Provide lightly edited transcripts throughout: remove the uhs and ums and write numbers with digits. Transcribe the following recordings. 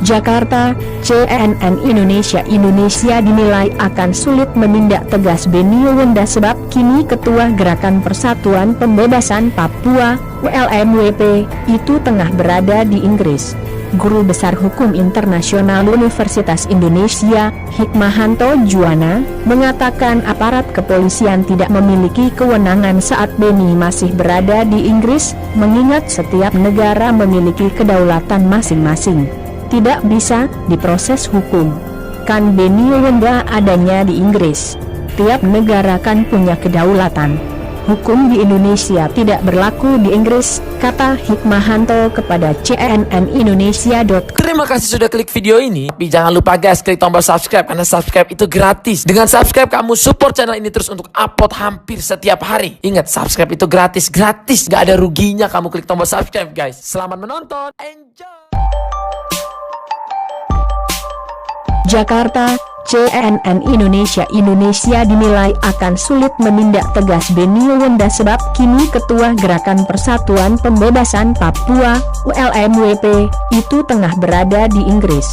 Jakarta, CNN Indonesia dinilai akan sulit menindak tegas Beni Wenda sebab kini Ketua Gerakan Persatuan Pembebasan Papua, WLMWP, itu tengah berada di Inggris. Guru Besar Hukum Internasional Universitas Indonesia, Hikmahanto Juwana, mengatakan aparat kepolisian tidak memiliki kewenangan saat Beni masih berada di Inggris, mengingat setiap negara memiliki kedaulatan masing-masing. Tidak bisa diproses hukum. Kan Beni Wenda adanya di Inggris. Tiap negara kan punya kedaulatan. Hukum di Indonesia tidak berlaku di Inggris, kata Hikmahanto kepada cnnindonesia.com. Terima kasih sudah klik video ini. Tapi jangan lupa guys, klik tombol subscribe karena subscribe itu gratis. Dengan subscribe kamu support channel ini terus untuk upload hampir setiap hari. Ingat, subscribe itu gratis, gak ada ruginya kamu klik tombol subscribe guys. Selamat menonton, enjoy. Jakarta, CNN Indonesia dinilai akan sulit menindak tegas Beni Wenda sebab kini Ketua Gerakan Persatuan Pembebasan Papua, WLMWP, itu tengah berada di Inggris.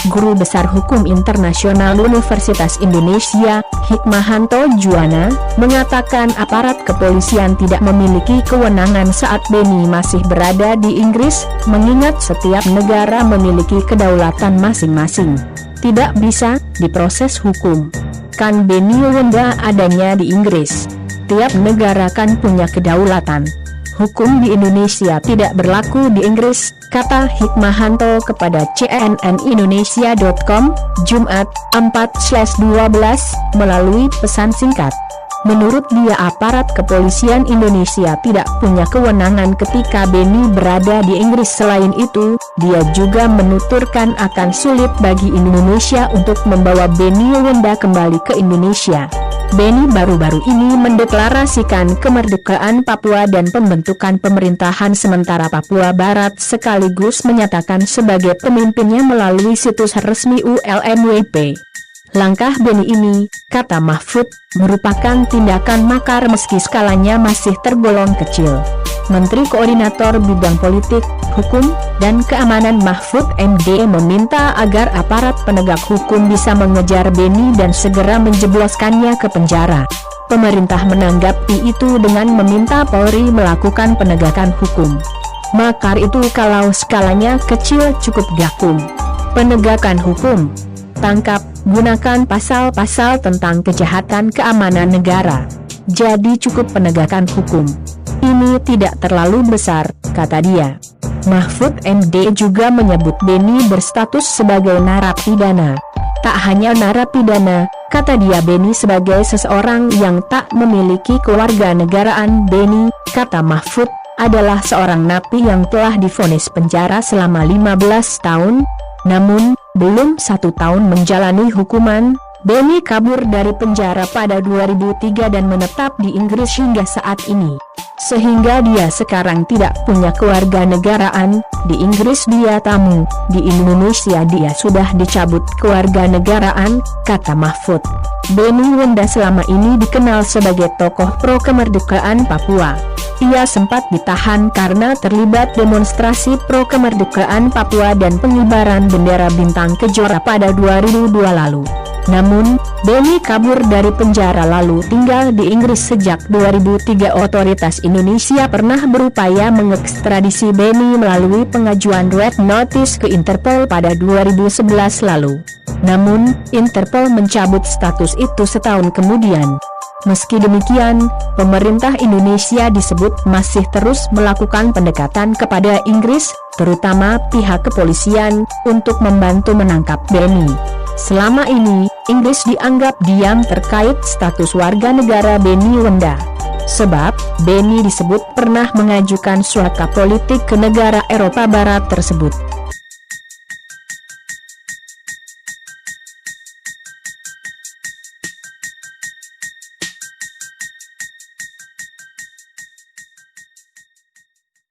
Guru Besar Hukum Internasional Universitas Indonesia, Hikmahanto Juwana, mengatakan aparat kepolisian tidak memiliki kewenangan saat Beni masih berada di Inggris, mengingat setiap negara memiliki kedaulatan masing-masing. Tidak bisa diproses hukum. Kan Beni Wenda adanya di Inggris. Tiap negara kan punya kedaulatan. Hukum di Indonesia tidak berlaku di Inggris, kata Hikmahanto kepada cnnindonesia.com, Jumat, 4/12, melalui pesan singkat. Menurut dia aparat kepolisian Indonesia tidak punya kewenangan ketika Beni berada di Inggris. Selain itu, dia juga menuturkan akan sulit bagi Indonesia untuk membawa Beni Wenda kembali ke Indonesia. Beni baru-baru ini mendeklarasikan kemerdekaan Papua dan pembentukan pemerintahan sementara Papua Barat sekaligus menyatakan sebagai pemimpinnya melalui situs resmi WLMWP. Langkah Beni ini, kata Mahfud, merupakan tindakan makar meski skalanya masih tergolong kecil. Menteri Koordinator Bidang Politik, Hukum, dan Keamanan Mahfud MD meminta agar aparat penegak hukum bisa mengejar Beni dan segera menjebloskannya ke penjara. Pemerintah menanggapi itu dengan meminta Polri melakukan penegakan hukum. Makar itu kalau skalanya kecil cukup gakum. Penegakan hukum. Tangkap, gunakan pasal-pasal tentang kejahatan keamanan negara. Jadi cukup penegakan hukum. Ini tidak terlalu besar, kata dia. Mahfud MD juga menyebut Beni berstatus sebagai narapidana. Tak hanya narapidana, kata dia, Beni sebagai seseorang yang tak memiliki kewarganegaraan. Beni, kata Mahfud, adalah seorang napi yang telah divonis penjara selama 15 tahun. Namun, belum 1 tahun menjalani hukuman, Beni kabur dari penjara pada 2003 dan menetap di Inggris hingga saat ini. Sehingga dia sekarang tidak punya kewarganegaraan. Di Inggris dia tamu, di Indonesia dia sudah dicabut kewarganegaraan, kata Mahfud. Beni Wenda selama ini dikenal sebagai tokoh pro kemerdekaan Papua. Ia sempat ditahan karena terlibat demonstrasi pro kemerdekaan Papua dan pengibaran bendera bintang kejora pada 2002 lalu. Namun, Beni kabur dari penjara lalu tinggal di Inggris sejak 2003. Otoritas Indonesia pernah berupaya mengekstradisi Beni melalui pengajuan red notice ke Interpol pada 2011 lalu. Namun, Interpol mencabut status itu setahun kemudian. Meski demikian, pemerintah Indonesia disebut masih terus melakukan pendekatan kepada Inggris, terutama pihak kepolisian, untuk membantu menangkap Beni. Selama ini, Inggris dianggap diam terkait status warga negara Beni Wenda. Sebab, Beni disebut pernah mengajukan suaka politik ke negara Eropa Barat tersebut.